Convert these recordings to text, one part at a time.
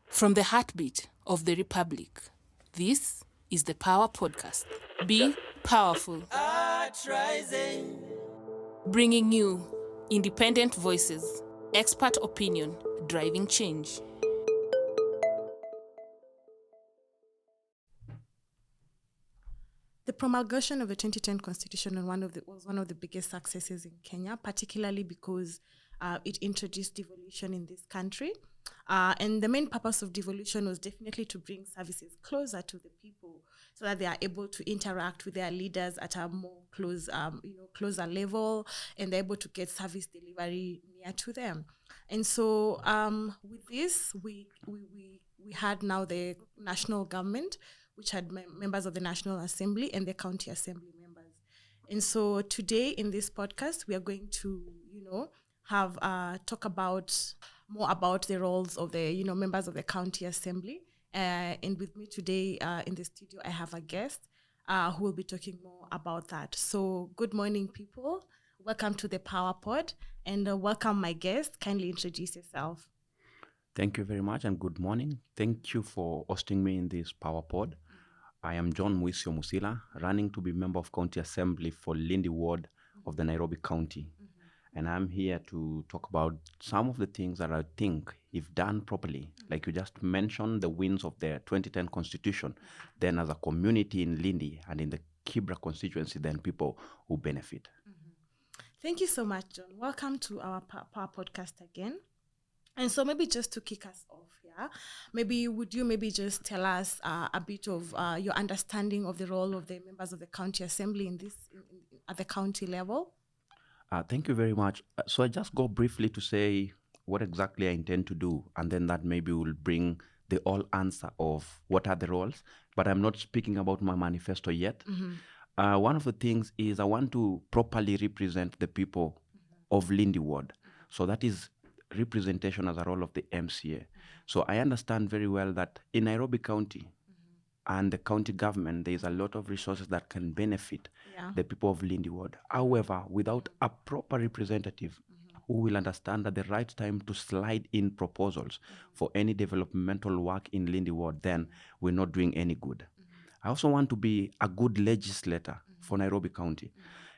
From the heartbeat of the Republic, this is the PAWA podcast. Be powerful. Bringing you independent voices, expert opinion, driving change. The promulgation of the 2010 Constitution was one of the biggest successes in Kenya, particularly because it introduced devolution in this country. And the main purpose of devolution was definitely to bring services closer to the people so that they are able to interact with their leaders at a more closer level, and they're able to get service delivery near to them. And so with this, we had now the national government, which had members of the National Assembly and the County Assembly members. And so today in this podcast, we are going to, have talk more about the roles of the, members of the County Assembly. And with me today in the studio, I have a guest who will be talking more about that. So good morning, people. Welcome to the PAWA Pod, and welcome my guest. Kindly introduce yourself. Thank you very much and good morning. Thank you for hosting me in this PAWA Pod. I am Mjue Musila, running to be member of County Assembly for Lindi Ward of the Nairobi County. And I'm here to talk about some of the things that I think, if done properly, like you just mentioned, the wins of the 2010 Constitution, then as a community in Lindi and in the Kibra constituency, then people will benefit. Thank you so much, John. Welcome to our PAWA podcast again. And so maybe just to kick us off here, would you just tell us a bit of your understanding of the role of the members of the County Assembly at the county level? Thank you very much. So I just go briefly to say what exactly I intend to do, and then that maybe will bring the all answer of what are the roles. But I'm not speaking about my manifesto yet. One of the things is I want to properly represent the people of Lindi Ward. So that is representation as a role of the MCA. So I understand very well that in Nairobi County and the county government, there is a lot of resources that can benefit the people of Lindi Ward. However, without a proper representative who will understand at the right time to slide in proposals for any developmental work in Lindi Ward, then we're not doing any good. I also want to be a good legislator for Nairobi County.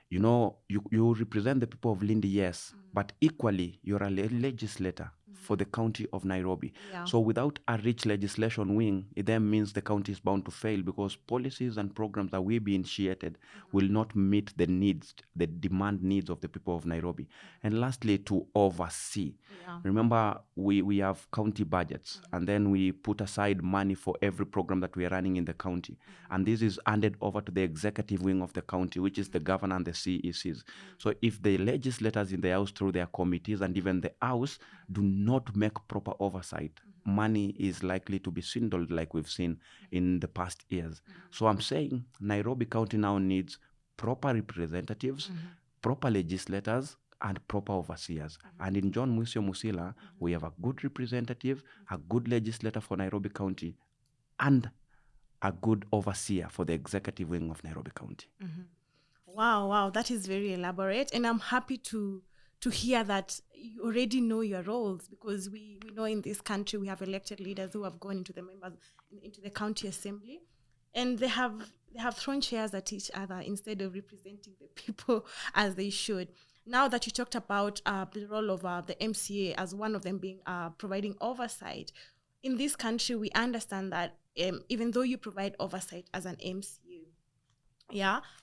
You represent the people of Lindi, yes, but equally you're a legislator for the county of Nairobi. So without a rich legislation wing, it then means the county is bound to fail because policies and programs that will be initiated will not meet the needs, the demand needs of the people of Nairobi. And lastly, to oversee. Remember, we have county budgets, and then we put aside money for every program that we are running in the county. And this is handed over to the executive wing of the county, which is the governor and the CECs. So if the legislators in the house through their committees and even the house do not make proper oversight, money is likely to be swindled like we've seen in the past years. So I'm saying Nairobi County now needs proper representatives, proper legislators, and proper overseers. And in John Mjue Musila, we have a good representative, a good legislator for Nairobi County, and a good overseer for the executive wing of Nairobi County. Wow, that is very elaborate. And I'm happy to hear that you already know your roles, because we know in this country we have elected leaders who have gone into the county assembly, and they have thrown chairs at each other instead of representing the people as they should. Now that you talked about the role of the MCA as one of them being providing oversight, in this country we understand that even though you provide oversight as an MCA,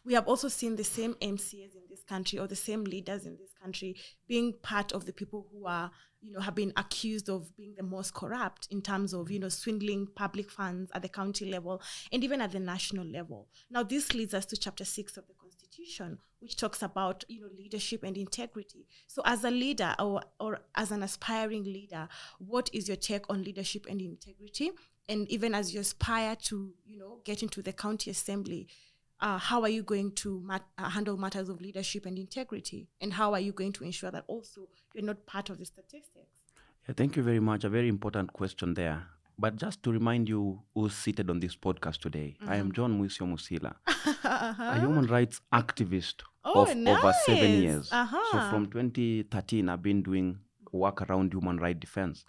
we have also seen the same MCAs in this country, or the same leaders in this country, being part of the people who are, have been accused of being the most corrupt in terms of, swindling public funds at the county level and even at the national level. Now, this leads us to Chapter 6 of the Constitution, which talks about, leadership and integrity. So as a leader or as an aspiring leader, what is your take on leadership and integrity? And even as you aspire to, get into the county assembly, how are you going to handle matters of leadership and integrity? And how are you going to ensure that also you're not part of the statistics? Thank you very much. A very important question there. But just to remind you who's seated on this podcast today, I am John Mjue Musila, a human rights activist of over 7 years. So from 2013, I've been doing work around human rights defense.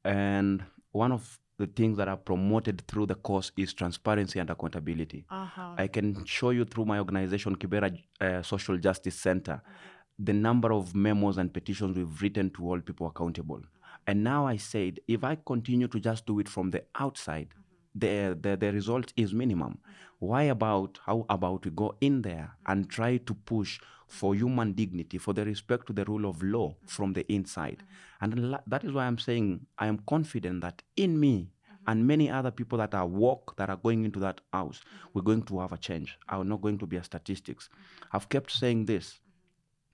And one of the things that are promoted through the course is transparency and accountability. I can show you through my organization, Kibera Social Justice Center, the number of memos and petitions we've written to hold people accountable. And now I said, if I continue to just do it from the outside, the result is minimum. How about we go in there and try to push for human dignity, for the respect to the rule of law from the inside? And that is why I'm saying I am confident that in me and many other people that are woke, that are going into that house, we're going to have a change. I'm not going to be a statistics. I've kept saying this.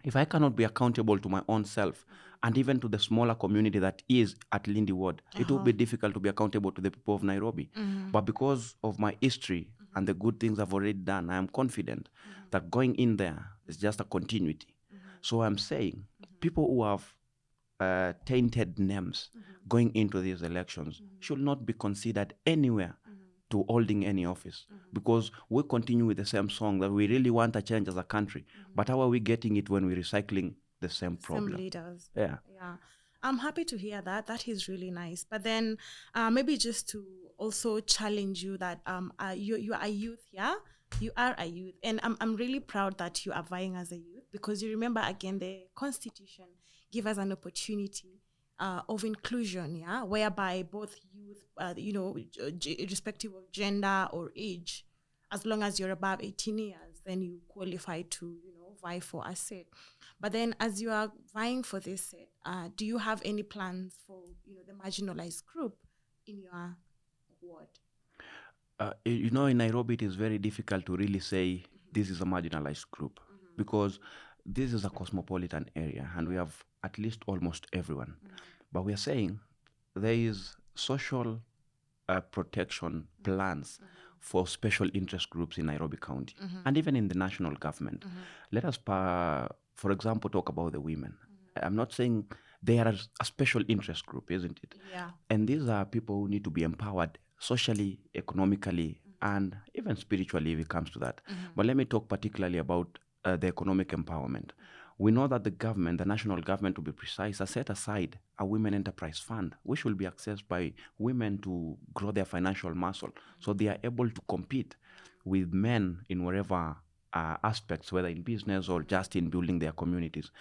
If I cannot be accountable to my own self and even to the smaller community that is at Lindy Ward, it will be difficult to be accountable to the people of Nairobi. But because of my history and the good things I've already done, I am confident that going in there is just a continuity. So I'm saying people who have tainted names going into these elections should not be considered anywhere to holding any office, because we continue with the same song that we really want a change as a country. But how are we getting it when we're recycling the same problem? Same leaders. Yeah. I'm happy to hear that. That is really nice. But then maybe just to also challenge you that you are a youth, yeah? You are a youth. And I'm really proud that you are vying as a youth, because you remember, again, the Constitution give us an opportunity of inclusion, yeah, whereby both youth, irrespective of gender or age, as long as you're above 18 years, then you qualify to, vie for a seat. But then, as you are vying for this seat, do you have any plans for, the marginalized group in your ward? In Nairobi, it is very difficult to really say this is a marginalized group, because this is a cosmopolitan area and we have at least almost everyone. But we are saying there is social protection plans for special interest groups in Nairobi County and even in the national government. Let us, for example, talk about the women. I'm not saying they are a special interest group, isn't it? Yeah. And these are people who need to be empowered socially, economically, and even spiritually if it comes to that. But let me talk particularly about the economic empowerment. We know that the government, the national government to be precise, has set aside a women enterprise fund, which will be accessed by women to grow their financial muscle so they are able to compete with men in whatever aspects, whether in business or just in building their communities.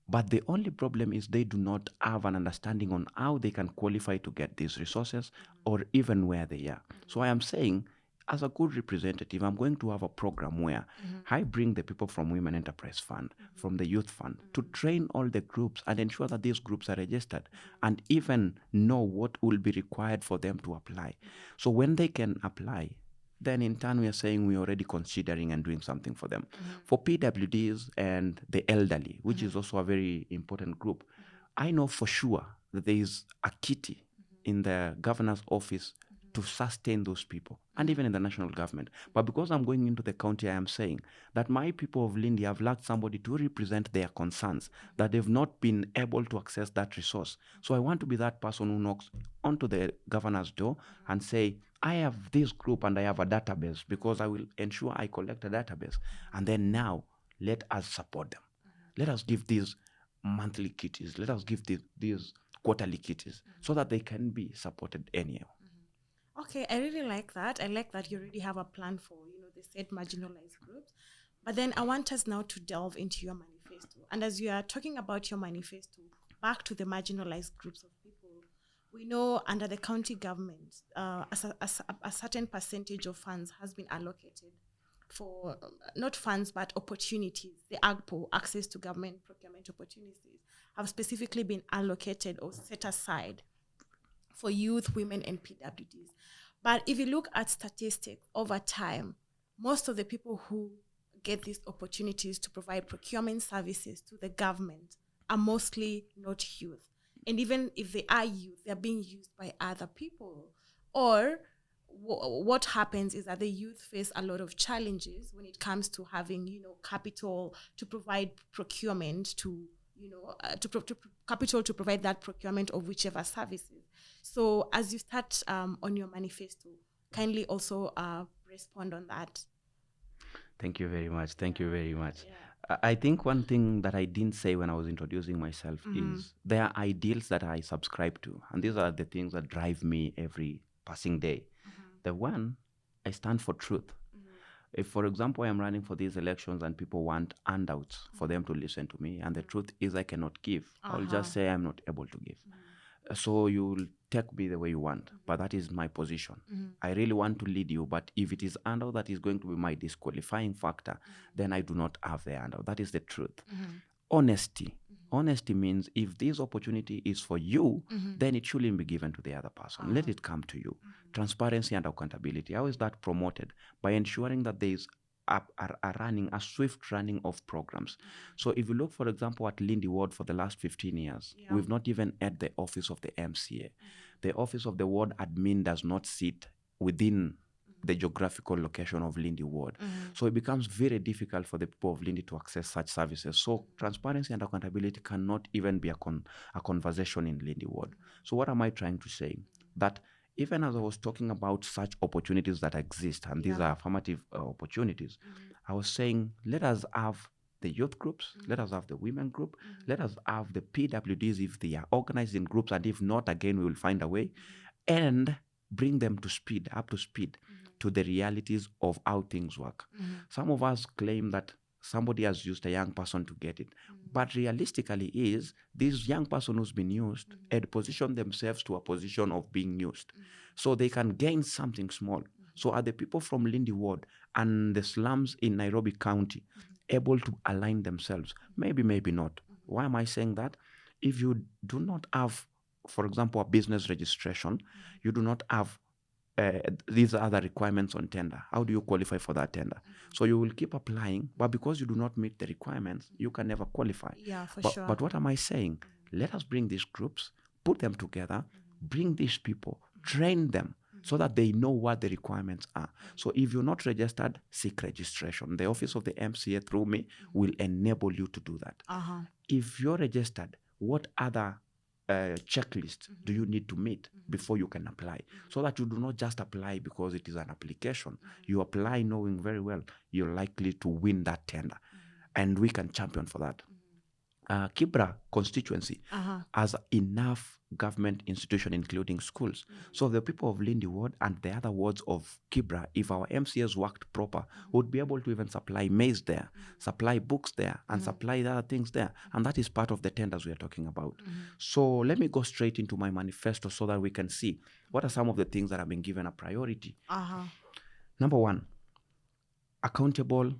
But the only problem is they do not have an understanding on how they can qualify to get these resources or even where they are. So I am saying, as a good representative, I'm going to have a program where I bring the people from Women Enterprise Fund, from the Youth Fund, to train all the groups and ensure that these groups are registered and even know what will be required for them to apply. So when they can apply, then in turn we are saying we're already considering and doing something for them. For PWDs and the elderly, which is also a very important group, I know for sure that there is a kitty in the governor's office to sustain those people, and even in the national government. But because I'm going into the county, I am saying that my people of Lindy have lacked somebody to represent their concerns, that they've not been able to access that resource. So I want to be that person who knocks onto the governor's door and say, I have this group and I have a database, because I will ensure I collect a database. And then now, let us support them. Let us give these monthly kitties. Let us give these quarterly kitties so that they can be supported anyhow. Okay, I really like that. I like that you already have a plan for, the said marginalized groups. But then I want us now to delve into your manifesto. And as you are talking about your manifesto, back to the marginalized groups of people, we know under the county government, a certain percentage of funds has been allocated for, not funds, but opportunities. The AGPO, access to government procurement opportunities, have specifically been allocated or set aside for youth, women, and PWDs. But if you look at statistics over time, most of the people who get these opportunities to provide procurement services to the government are mostly not youth. And even if they are youth, they're being used by other people. Or what happens is that the youth face a lot of challenges when it comes to having, capital to provide procurement to, capital to provide that procurement of whichever services. So as you start on your manifesto, kindly also respond on that. Thank you very much. Thank you very much. Yeah. I think one thing that I didn't say when I was introducing myself is there are ideals that I subscribe to. And these are the things that drive me every passing day. The one, I stand for truth. If, for example, I'm running for these elections and people want handouts for them to listen to me, and the truth is I cannot give, I'll just say I'm not able to give. So you'll take me the way you want, but that is my position. I really want to lead you, but if it is handout that is going to be my disqualifying factor, then I do not have the handout. That is the truth. Honesty. Honesty means if this opportunity is for you, then it shouldn't be given to the other person. Let it come to you. Transparency and accountability. How is that promoted? By ensuring that there is a swift running of programs. So if you look, for example, at Lindy Ward for the last 15 years, we've not even had the office of the MCA. The office of the ward admin does not sit within the geographical location of Lindy Ward. So it becomes very difficult for the people of Lindy to access such services. So transparency and accountability cannot even be a conversation in Lindy Ward. So what am I trying to say? That even as I was talking about such opportunities that exist, and these are affirmative opportunities, I was saying, let us have the youth groups, let us have the women group, let us have the PWDs if they are organized in groups, and if not, again, we will find a way, and bring them up to speed to the realities of how things work. Some of us claim that somebody has used a young person to get it. But realistically is, this young person who's been used had positioned themselves to a position of being used. So they can gain something small. So are the people from Lindy Ward and the slums in Nairobi County able to align themselves? Maybe, maybe not. Why am I saying that? If you do not have, for example, a business registration, you do not have these other requirements on tender. How do you qualify for that tender? So you will keep applying, but because you do not meet the requirements, you can never qualify. Yeah, for sure. But what am I saying? Let us bring these groups, put them together, bring these people, train them so that they know what the requirements are. So if you're not registered, seek registration. The office of the MCA through me will enable you to do that. If you're registered, what other checklist do you need to meet before you can apply, so that you do not just apply because it is an application. You apply knowing very well you're likely to win that tender, and we can champion for that. Kibra constituency has enough government institution, including schools. So the people of Lindy Ward and the other wards of Kibra, if our MCAs worked proper, would be able to even supply maize there, supply books there, and supply the other things there. And that is part of the tenders we are talking about. So let me go straight into my manifesto so that we can see what are some of the things that have been given a priority. Number one, accountable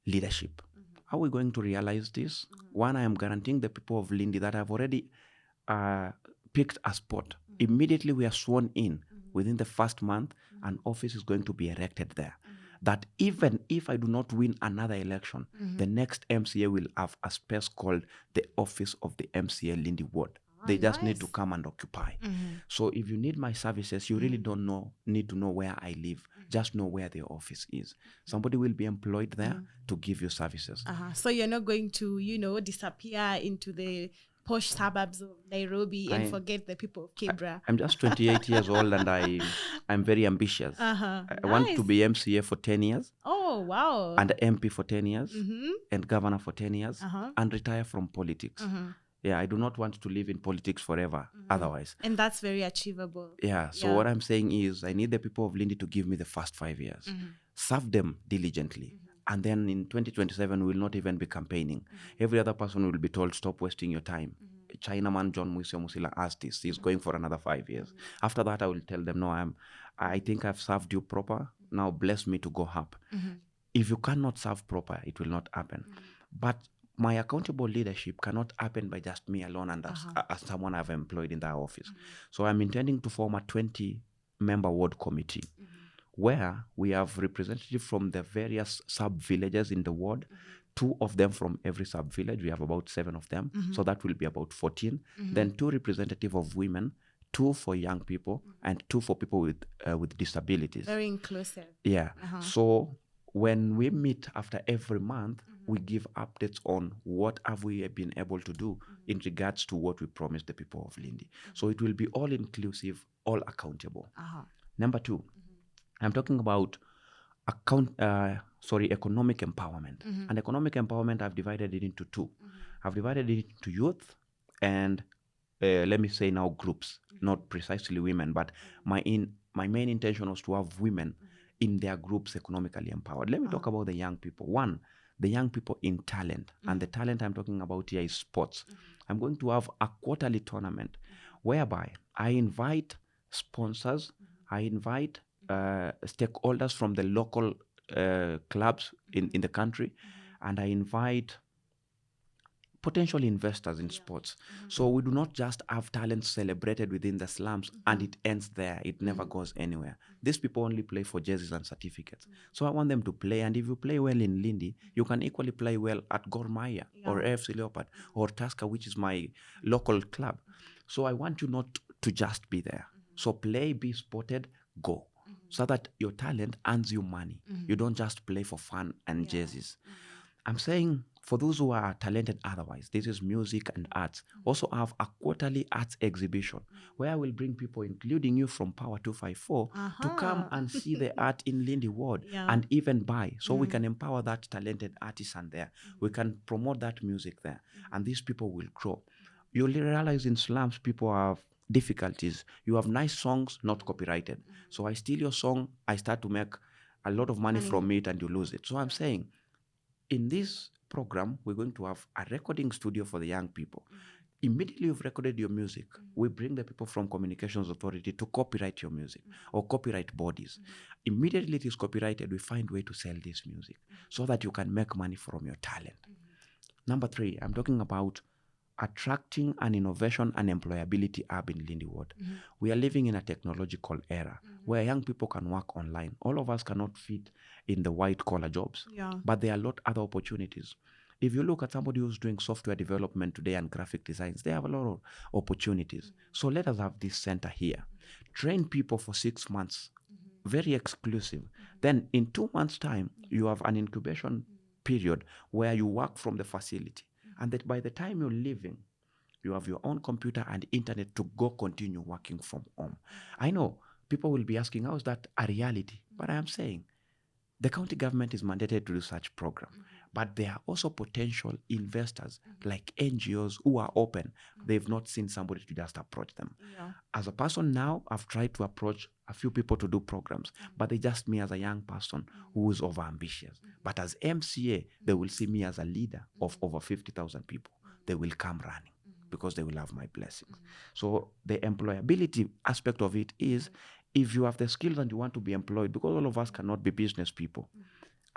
leadership. How are we going to realize this? One, I am guaranteeing the people of Lindy that I've already picked a spot. Immediately we are sworn in. Within the first month, an office is going to be erected there. That even if I do not win another election, the next MCA will have a space called the office of the MCA Lindy Ward. They just need to come and occupy. So if you need my services, you really don't need to know where I live. Just know where the office is. Somebody will be employed there to give you services. So you're not going to, disappear into the posh suburbs of Nairobi and forget the people of Kibra. I'm just 28 years old and I'm very ambitious. I want to be MCA for 10 years. Oh, wow. And MP for 10 years. And governor for 10 years. And retire from politics. Yeah, I do not want to live in politics forever otherwise. And that's very achievable. Yeah, so what I'm saying is I need the people of Lindy to give me the first 5 years. Serve them diligently. And then in 2027, we will not even be campaigning. Every other person will be told, stop wasting your time. Chinaman John Musila asked this. He's going for another 5 years. After that, I will tell them, no, I think I've served you proper. Now bless me to go up. If you cannot serve proper, it will not happen. But my accountable leadership cannot happen by just me alone and as someone I've employed in that office. So I'm intending to form a 20-member ward committee where we have representatives from the various sub-villages in the ward, 2 of them from every sub-village. We have about 7 of them. So that will be about 14. Then 2 representatives of women, 2 for young people, and 2 for people with disabilities. Very inclusive. Yeah. So when we meet after every month, we give updates on what have we been able to do in regards to what we promised the people of Lindy. So it will be all inclusive, all accountable. Number 2, I'm talking about economic empowerment. And economic empowerment, I've divided it into 2. I've divided it into youth and let me say now groups, not precisely women, but my my main intention was to have women in their groups economically empowered. Let me talk about the young people. One, the young people in talent. And the talent I'm talking about here is sports. I'm going to have a quarterly tournament whereby I invite sponsors, I invite stakeholders from the local clubs in the country, and I invite potential investors in sports. So we do not just have talent celebrated within the slums and it ends there. It never goes anywhere. These people only play for jerseys and certificates. So I want them to play. And if you play well in Lindy, you can equally play well at Gor Mahia or AFC Leopard or Tusker, which is my local club. So I want you not to just be there. So play, be spotted, go. So that your talent earns you money. You don't just play for fun and jerseys. I'm saying for those who are talented otherwise, this is music and arts, also have a quarterly arts exhibition where I will bring people, including you from PAWA 254, to come and see the art in Lindy Ward and even buy. So we can empower that talented artisan there. We can promote that music there. And these people will grow. You'll realize in slums, people have difficulties. You have nice songs, not copyrighted. So I steal your song, I start to make a lot of money from it and you lose it. So I'm saying, in this program, we're going to have a recording studio for the young people. Immediately you've recorded your music, we bring the people from Communications Authority to copyright your music or copyright bodies. Immediately it is copyrighted, we find a way to sell this music so that you can make money from your talent. Number 3, I'm talking about attracting an innovation and employability hub in Lindy Ward. We are living in a technological era where young people can work online. All of us cannot fit in the white-collar jobs, but there are a lot of other opportunities. If you look at somebody who's doing software development today and graphic designs, they have a lot of opportunities. So let us have this center here. Train people for 6 months, very exclusive. Then in 2 months' time, you have an incubation period where you work from the facility. And that by the time you're leaving, you have your own computer and internet to go continue working from home. I know people will be asking, how is that a reality? But I am saying the county government is mandated to do such program. But there are also potential investors like NGOs who are open. They've not seen somebody to just approach them. As a person now, I've tried to approach a few people to do programs, but they just me as a young person who is overambitious. But as MCA, they will see me as a leader of over 50,000 people. They will come running because they will have my blessings. So the employability aspect of it is, if you have the skills and you want to be employed, because all of us cannot be business people,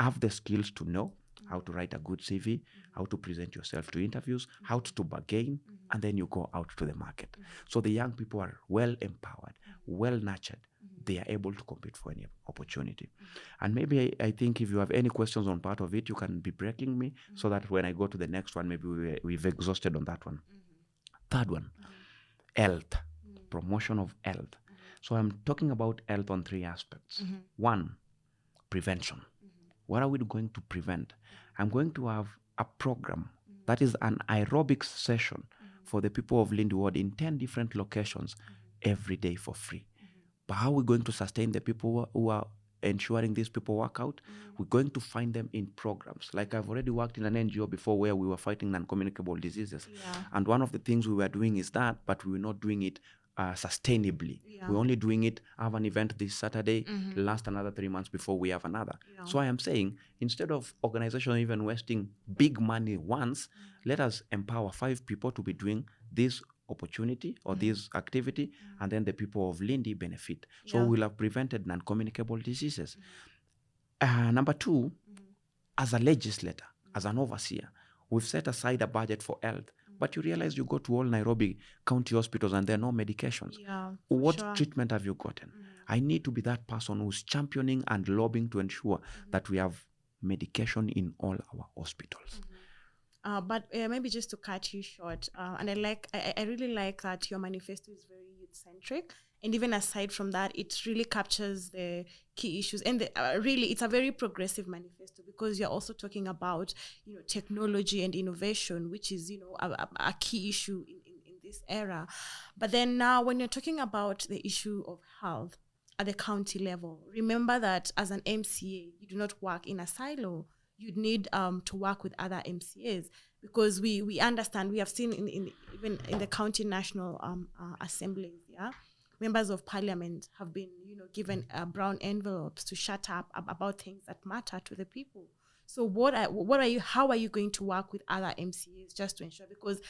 have the skills to know how to write a good CV, how to present yourself to interviews, how to bargain, and then you go out to the market. So the young people are well empowered, well nurtured. They are able to compete for any opportunity. And maybe I think if you have any questions on part of it, you can be breaking me so that when I go to the next one, maybe we've exhausted on that one. Third one, health, promotion of health. So I'm talking about health on 3 aspects. 1, prevention. What are we going to prevent? I'm going to have a program that is an aerobics session for the people of Lindy Ward in 10 different locations every day for free. But how are we going to sustain the people who are ensuring these people work out? We're going to find them in programs. Like I've already worked in an NGO before where we were fighting non-communicable diseases. And one of the things we were doing is that, but we were not doing it sustainably. We're only doing it, have an event this Saturday, last another 3 months before we have another. So I am saying, instead of organization even wasting big money once, let us empower 5 people to be doing this opportunity or this activity, and then the people of Lindy benefit. So we'll have prevented non-communicable diseases. Number 2, as a legislator, as an overseer, we've set aside a budget for health. But you realize you go to all Nairobi county hospitals and there are no medications. What treatment have you gotten? I need to be that person who's championing and lobbying to ensure that we have medication in all our hospitals. But maybe just to cut you short, and I really like that your manifesto is very youth-centric. And even aside from that, it really captures the key issues. And really, it's a very progressive manifesto because you're also talking about, technology and innovation, which is, a key issue in this era. But then now, when you're talking about the issue of health at the county level, remember that as an MCA, you do not work in a silo. You'd need to work with other MCAs because we understand, we have seen even in the county national assemblies, members of parliament have been, given brown envelopes to shut up about things that matter to the people. So how are you going to work with other MCAs just to ensure, because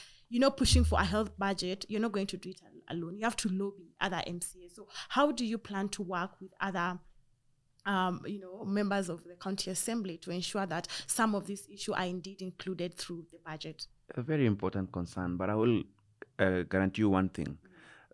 pushing for a health budget, you're not going to do it alone. You have to lobby other MCAs. So how do you plan to work with other members of the county assembly to ensure that some of these issues are indeed included through the budget? A very important concern, but I will guarantee you one thing,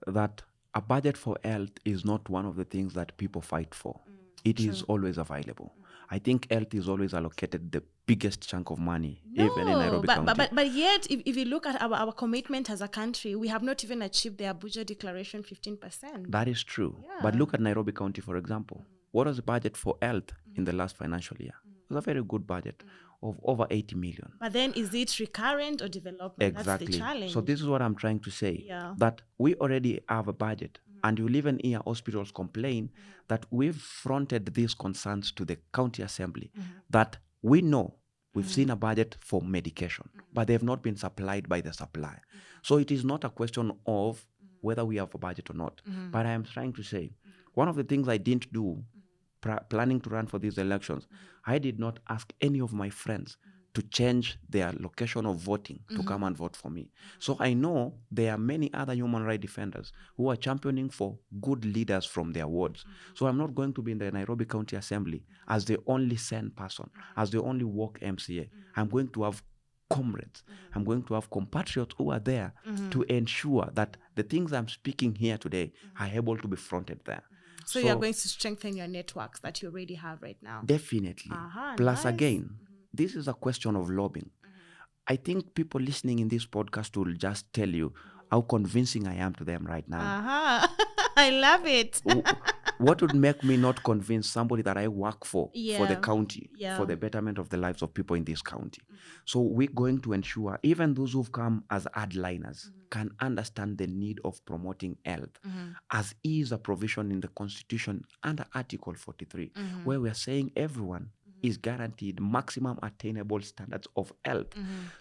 that a budget for health is not one of the things that people fight for. It is always available. I think health is always allocated the biggest chunk of money, even in Nairobi County. But yet, if you look at our commitment as a country, we have not even achieved their budget declaration 15%. That is true. Yeah. But look at Nairobi County, for example. What was the budget for health in the last financial year? It was a very good budget of over 80 million. But then is it recurrent or development? Exactly. That's the challenge. So this is what I'm trying to say, that we already have a budget. And you'll even hear hospitals complain that we've fronted these concerns to the county assembly, that we know we've seen a budget for medication, but they have not been supplied by the supplier. So it is not a question of whether we have a budget or not. But I am trying to say, one of the things I didn't do planning to run for these elections, I did not ask any of my friends to change their location of voting to come and vote for me. So I know there are many other human rights defenders who are championing for good leaders from their wards. So I'm not going to be in the Nairobi County Assembly as the only sane person, as the only woke MCA. I'm going to have comrades. I'm going to have compatriots who are there to ensure that the things I'm speaking here today are able to be fronted there. So you're going to strengthen your networks that you already have right now? Definitely. Plus, again, this is a question of lobbying. I think people listening in this podcast will just tell you how convincing I am to them right now. I love it. What would make me not convince somebody that I work for the county, for the betterment of the lives of people in this county? So we're going to ensure even those who've come as hardliners can understand the need of promoting health, as is a provision in the Constitution under Article 43, where we're saying everyone is guaranteed maximum attainable standards of health.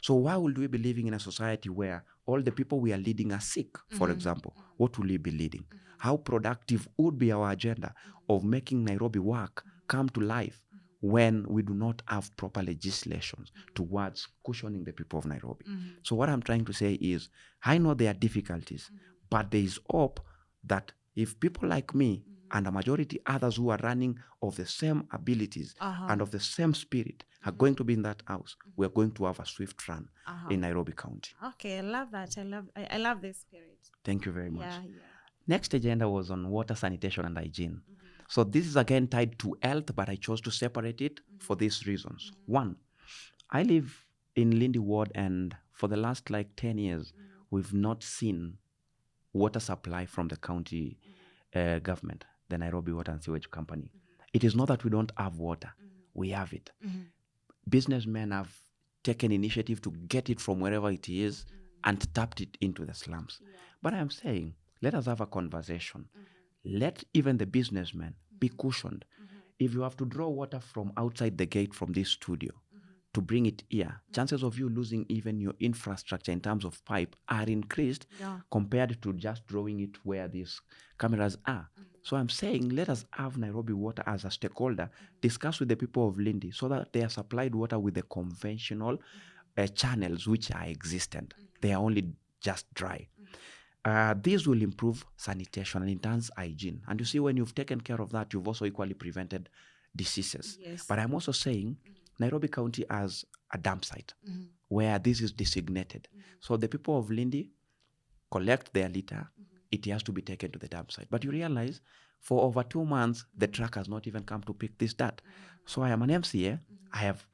So why would we be living in a society where all the people we are leading are sick, for example? What will we be leading? How productive would be our agenda of making Nairobi work come to life when we do not have proper legislations towards cushioning the people of Nairobi? So what I'm trying to say is, I know there are difficulties, but there is hope that if people like me and a majority others who are running of the same abilities and of the same spirit are going to be in that house, we're going to have a swift run in Nairobi County. Okay, I love that. I love this spirit. Thank you very much. Yeah. Next agenda was on water, sanitation, and hygiene. So this is again tied to health, but I chose to separate it for these reasons. One, I live in Lindy Ward, and for the last 10 years, we've not seen water supply from the county government, the Nairobi Water and Sewage Company. It is not that we don't have water. We have it. Businessmen have taken initiative to get it from wherever it is and tapped it into the slums. But I'm saying, let us have a conversation. Let even the businessmen be cushioned. If you have to draw water from outside the gate from this studio to bring it here, chances of you losing even your infrastructure in terms of pipe are increased compared to just drawing it where these cameras are. So I'm saying, let us have Nairobi Water as a stakeholder discuss with the people of Lindy so that they are supplied water with the conventional channels which are existent. They are only just dry. These will improve sanitation and enhance hygiene. And you see, when you've taken care of that, you've also equally prevented diseases. Yes. But I'm also saying Nairobi County has a dump site where this is designated. So the people of Lindy collect their litter, it has to be taken to the dump site. But you realize for over 2 months, the truck has not even come to pick this dirt. So I am an MCA. I have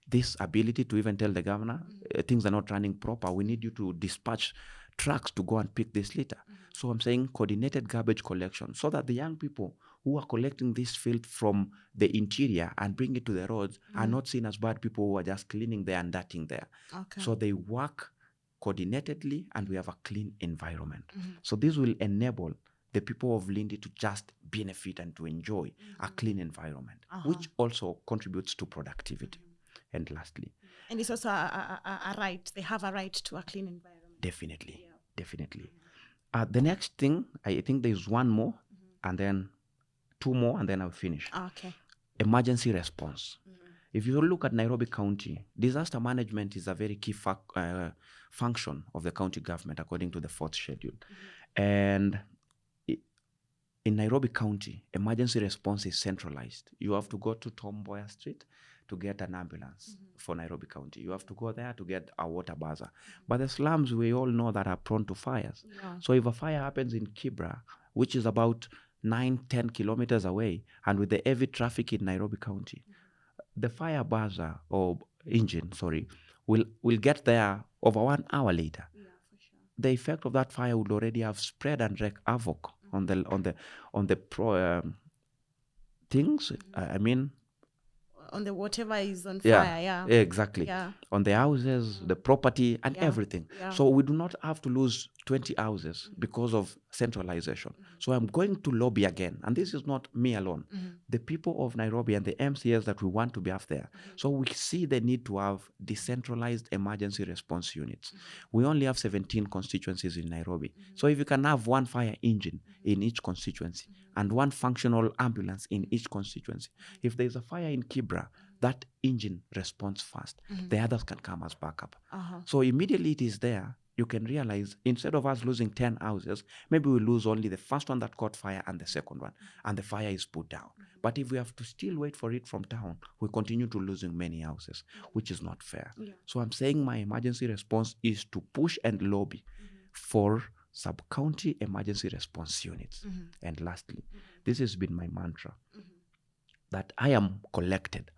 this ability to even tell the governor, things are not running proper. We need you to dispatch trucks to go and pick this litter. So I'm saying coordinated garbage collection so that the young people who are collecting this filth from the interior and bring it to the roads are not seen as bad people who are just cleaning there and dirting there. Okay. So they work coordinatedly and we have a clean environment. So this will enable the people of Lindy to just benefit and to enjoy a clean environment, which also contributes to productivity. And lastly, and it's also a right. They have a right to a clean environment. Definitely. The next thing, I think there's one more, and then two more, and then I'll finish. Okay. Emergency response. If you look at Nairobi County, disaster management is a very key function of the county government according to the 4th schedule. And in Nairobi County, emergency response is centralized. You have to go to Tom Mboya Street to get an ambulance for Nairobi County. You have to go there to get a water buzzer. But the slums, we all know that are prone to fires. Yeah. So if a fire happens in Kibra, which is about 9-10 kilometers away, and with the heavy traffic in Nairobi County, the fire buzzer or engine, will get there over 1 hour later. Yeah, for sure. The effect of that fire would already have spread and wreak havoc on the things. I mean, On the whatever is on yeah, fire, yeah. exactly. Yeah. On the houses, the property, and Yeah, everything. yeah. So we do not have to lose 20 houses because of centralization. So I'm going to lobby again, and this is not me alone. The people of Nairobi and the MCAs that we want to be up there. So we see the need to have decentralized emergency response units. We only have 17 constituencies in Nairobi. So if you can have one fire engine in each constituency and one functional ambulance in each constituency, if there's a fire in Kibra, that engine responds fast. The others can come as backup. So immediately it is there, you can realize instead of us losing 10 houses, maybe we lose only the first one that caught fire and the second one, and the fire is put down. But if we have to still wait for it from town, we continue to losing many houses, which is not fair. Yeah. So I'm saying my emergency response is to push and lobby for sub-county emergency response units. And lastly, this has been my mantra, that I am collected.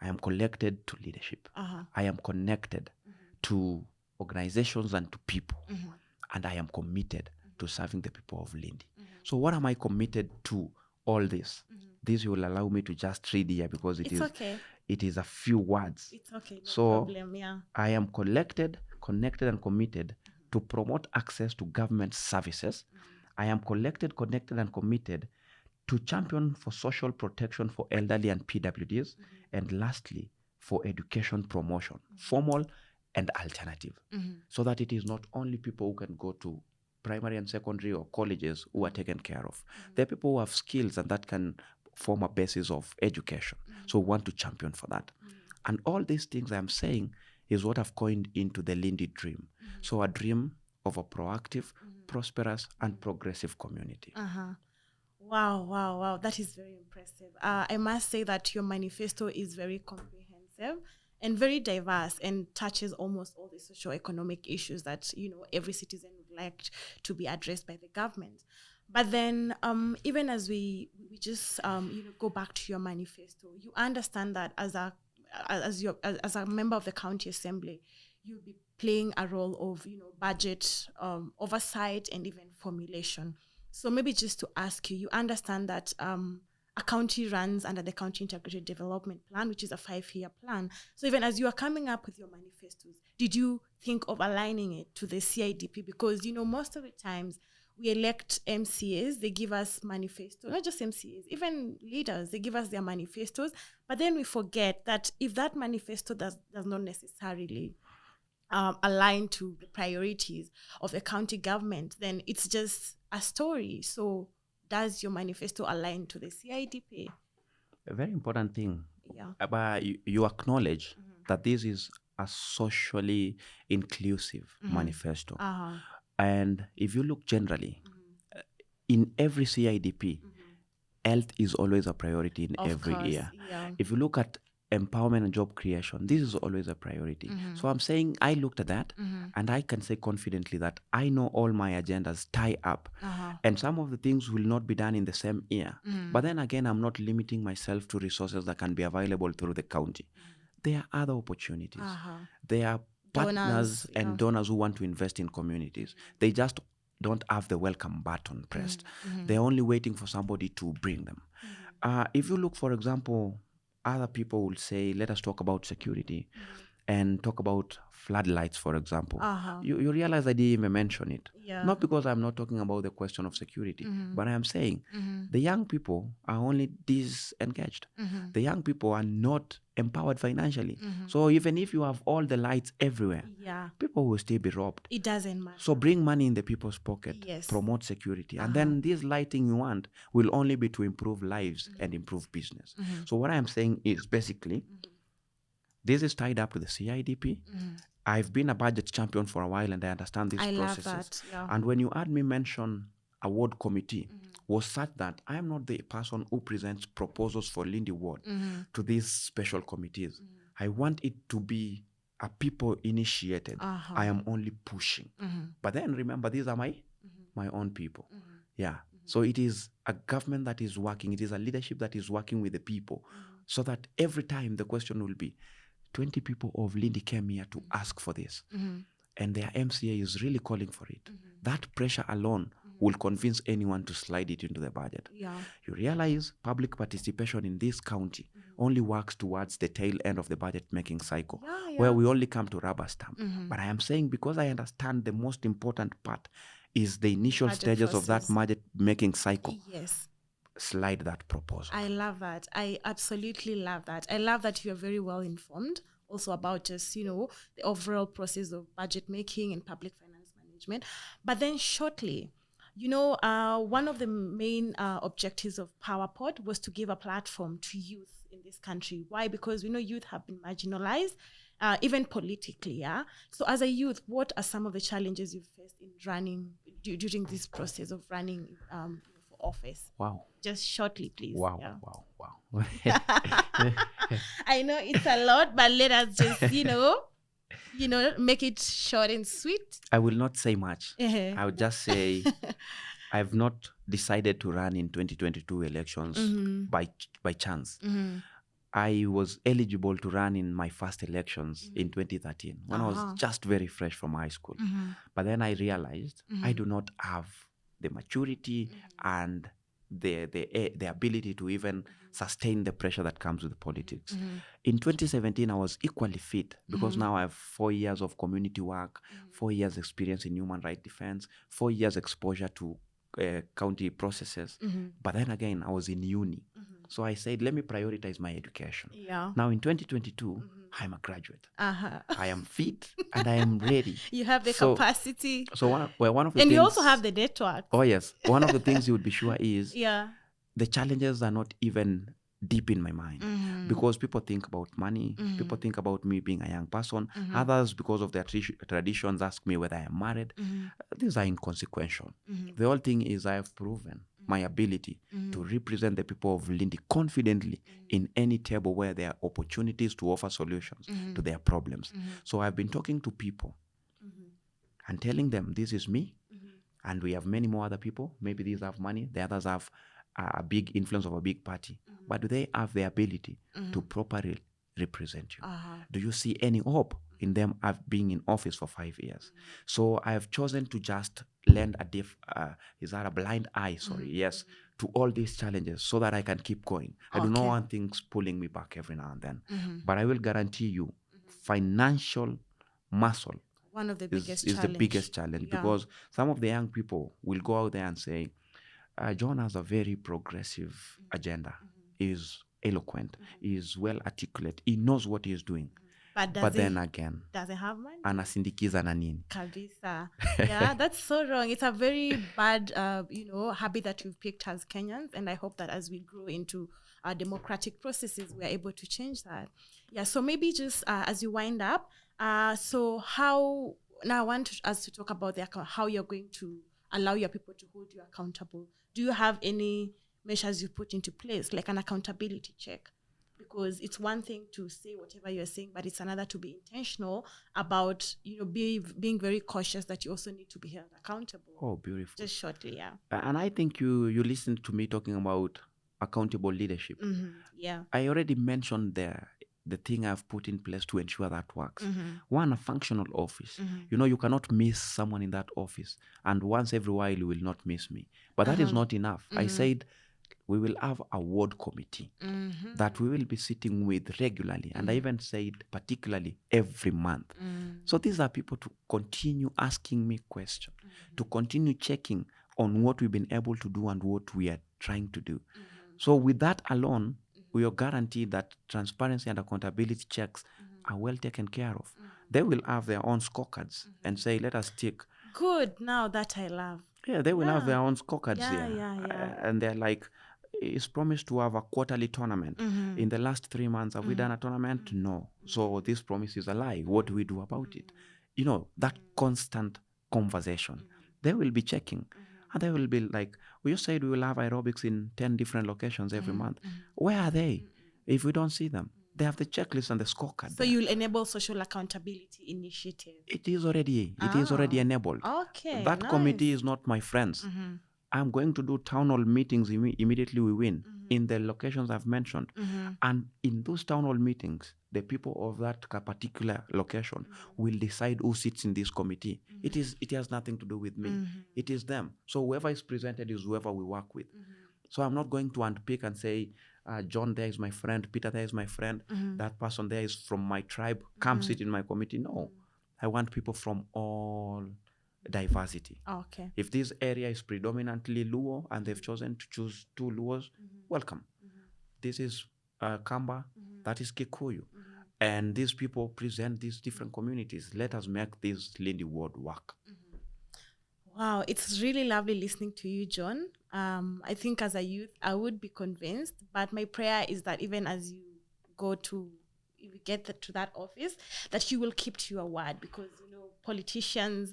I am collected to leadership. I am connected to organizations and to people. And I am committed to serving the people of Lindi. So what am I committed to all this? This will allow me to just read here because It's okay. it is a few words. It's okay. No So problem. Yeah. I am collected, connected, and committed to promote access to government services. I am collected, connected, and committed to champion for social protection for elderly and PWDs. And lastly, for education promotion, formal and alternative, so that it is not only people who can go to primary and secondary or colleges who are taken care of. There are people who have skills and that can form a basis of education. So we want to champion for that. And all these things I'm saying is what I've coined into the Lindi dream. So a dream of a proactive, prosperous, and progressive community. Wow. That is very impressive. I must say that your manifesto is very comprehensive and very diverse and touches almost all the socio-economic issues that, every citizen would like to be addressed by the government. But then even as we just, go back to your manifesto, you understand that as a member of the county assembly, you'll be playing a role of, budget oversight and even formulation. So maybe just to ask you, you understand that a county runs under the County Integrated Development Plan, which is a 5-year plan. So even as you are coming up with your manifestos, did you think of aligning it to the CIDP? Because, most of the times we elect MCAs, they give us manifestos, not just MCAs, even leaders, they give us their manifestos. But then we forget that if that manifesto does not necessarily align to the priorities of the county government, then it's just a story. So does your manifesto align to the CIDP? A very important thing. Yeah. But you acknowledge that this is a socially inclusive manifesto. And if you look generally, in every CIDP, health is always a priority in every year. Yeah. If you look at empowerment and job creation, this is always a priority. So I'm saying I looked at that and I can say confidently that I know all my agendas tie up and some of the things will not be done in the same year. But then again, I'm not limiting myself to resources that can be available through the county. There are other opportunities. There are partners and donors who want to invest in communities. They just don't have the welcome button pressed. They're only waiting for somebody to bring them. If you look, for example, other people will say, let us talk about security. and talk about floodlights, for example, Uh-huh. you realize I didn't even mention it. Yeah. Not because I'm not talking about the question of security, but I am saying the young people are only disengaged. The young people are not empowered financially. So even if you have all the lights everywhere, Yeah. people will still be robbed. It doesn't matter. So bring money in the people's pocket, Yes. promote security. And then this lighting you want will only be to improve lives and improve business. So what I'm saying is basically, this is tied up to the CIDP. I've been a budget champion for a while and I understand these I love processes. that. Yeah. And when you heard me mention award committee, was such that I am not the person who presents proposals for Lindy Ward to these special committees. I want it to be a people initiated. I am only pushing. But then remember, these are my own people. Yeah. So it is a government that is working. It is a leadership that is working with the people, so that every time the question will be, 20 people of Lindy came here to ask for this, and their MCA is really calling for it. That pressure alone will convince anyone to slide it into the budget. Yeah. You realize public participation in this county only works towards the tail end of the budget making cycle, where we only come to rubber stamp. But I am saying, because I understand the most important part is the initial Budget stages of that process. budget making cycle. Yes. Slide that proposal. I love that. I absolutely love that. I love that you're very well informed also about just, the overall process of budget making and public finance management. But then shortly, one of the main objectives of PowerPod was to give a platform to youth in this country. Why? Because we know youth have been marginalized, even politically. Yeah. So as a youth, what are some of the challenges you've faced in running during this process of running for office? Wow. Just shortly, please. Wow, Yeah. wow. I know it's a lot, but let us just, make it short and sweet. I will not say much. Uh-huh. I would just say I've not decided to run in 2022 elections by chance. I was eligible to run in my first elections in 2013 when I was just very fresh from high school. But then I realized I do not have the maturity and the ability to even sustain the pressure that comes with politics. In 2017, I was equally fit because now I have 4 years of community work, 4 years experience in human rights defense, 4 years exposure to county processes. But then again, I was in uni. So I said, let me prioritize my education. Yeah. Now in 2022, I'm a graduate. Uh-huh. I am fit and I am ready. You have the capacity. So one of the and things, you also have the network. Oh yes. One of the things you would be sure is Yeah. the challenges are not even deep in my mind because people think about money. People think about me being a young person. Others, because of their traditions, ask me whether I am married. These are inconsequential. The whole thing is I have proven my ability to represent the people of Lindy confidently in any table where there are opportunities to offer solutions to their problems. So I've been talking to people and telling them, this is me, and we have many more other people. Maybe these have money, the others have a big influence of a big party. But do they have the ability to properly represent you? Do you see any hope in them being in office for 5 years? So I have chosen to just lend a blind eye, to all these challenges so that I can keep going. I do not want things pulling me back every now and then. But I will guarantee you, financial muscle One of the biggest is the biggest challenge, because some of the young people will go out there and say, John has a very progressive agenda. He is eloquent. He is well articulate. He knows what he is doing. But then again, does it have money? Anasindikiza na nini? Kabisa. Yeah, that's so wrong. It's a very bad, habit that we've picked as Kenyans. And I hope that as we grow into our democratic processes, we are able to change that. Yeah, so maybe just as you wind up, now I want us to talk about how you're going to allow your people to hold you accountable. Do you have any measures you put into place, like an accountability check? Because it's one thing to say whatever you're saying, but it's another to be intentional about, being very cautious that you also need to be held accountable. Oh, beautiful. Just shortly, yeah. And I think you listened to me talking about accountable leadership. Yeah. I already mentioned the thing I've put in place to ensure that works. One, a functional office. You cannot miss someone in that office. And once every while, you will not miss me. But that is not enough. I said, we will have a ward committee that we will be sitting with regularly. And I even said particularly every month. So these are people to continue asking me questions, to continue checking on what we've been able to do and what we are trying to do. So with that alone, we are guaranteed that transparency and accountability checks are well taken care of. They will have their own scorecards and say, let us tick. Good. Now that I love. Yeah, they will have their own scorecards Yeah, here. yeah. And they're like, it's promised to have a quarterly tournament. In the last 3 months, have we done a tournament? No. So this promise is a lie. What do we do about it? You know, that constant conversation. They will be checking. And they will be like, we just said we will have aerobics in 10 different locations every month. Where are they? If we don't see them, they have the checklist and the scorecard. So you'll enable social accountability initiative. It is already enabled. Okay. That committee is not my friends. I'm going to do town hall meetings immediately we win in the locations I've mentioned. And in those town hall meetings, the people of that particular location will decide who sits in this committee. It has nothing to do with me. It is them. So whoever is presented is whoever we work with. So I'm not going to unpick and say, John there is my friend, Peter there is my friend, that person there is from my tribe, come sit in my committee. No, I want people from all diversity. Okay. If this area is predominantly Luo and they've chosen to choose 2 Luos, welcome. This is Kamba, that is Kikuyu. And these people present these different communities. Let us make this Lindy ward work. Wow, it's really lovely listening to you, John. I think as a youth, I would be convinced, but my prayer is that even as you if you get to that office, that you will keep to your word, because, politicians,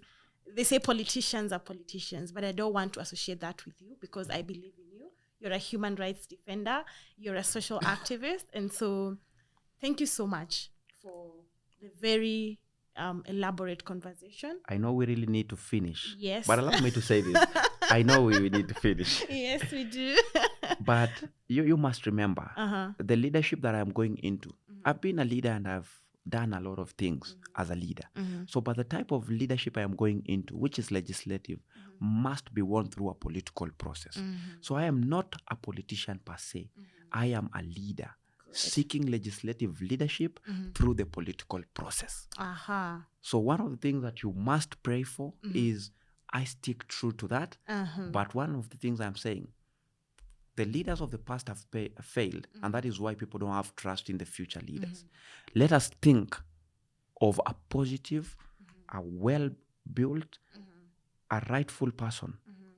they say politicians are politicians, but I don't want to associate that with you, because I believe in you. You're a human rights defender, you're a social activist, and so thank you so much for the very elaborate conversation. I know we really need to finish. Yes. But allow me to say this. I know we need to finish. Yes, we do. But you must remember, the leadership that I'm going into, I've been a leader and I've done a lot of things as a leader. So, but the type of leadership I am going into, which is legislative, must be won through a political process. So I am not a politician per se. I am a leader seeking legislative leadership through the political process. So one of the things that you must pray for is I stick true to that. But one of the things I'm saying, the leaders of the past have failed, and that is why people don't have trust in the future leaders. Let us think of a positive, a well-built, a rightful person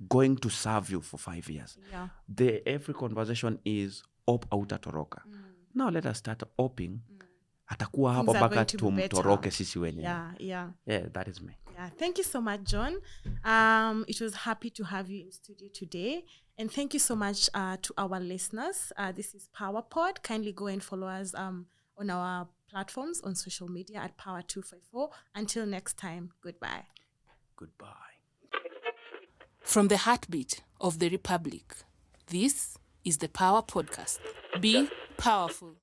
going to serve you for 5 years. Every conversation is op autatoroka. Now let us start oping. Atakuwa hapa baka tumtoroke sisi wenyewe. Yeah, that is me. Yeah, thank you so much, John. It was happy to have you in studio today. And thank you so much to our listeners. This is PAWA Pod. Kindly go and follow us on our platforms on social media at PAWA254. Until next time, goodbye. Goodbye. From the heartbeat of the Republic, this is the PAWA Podcast. Be powerful.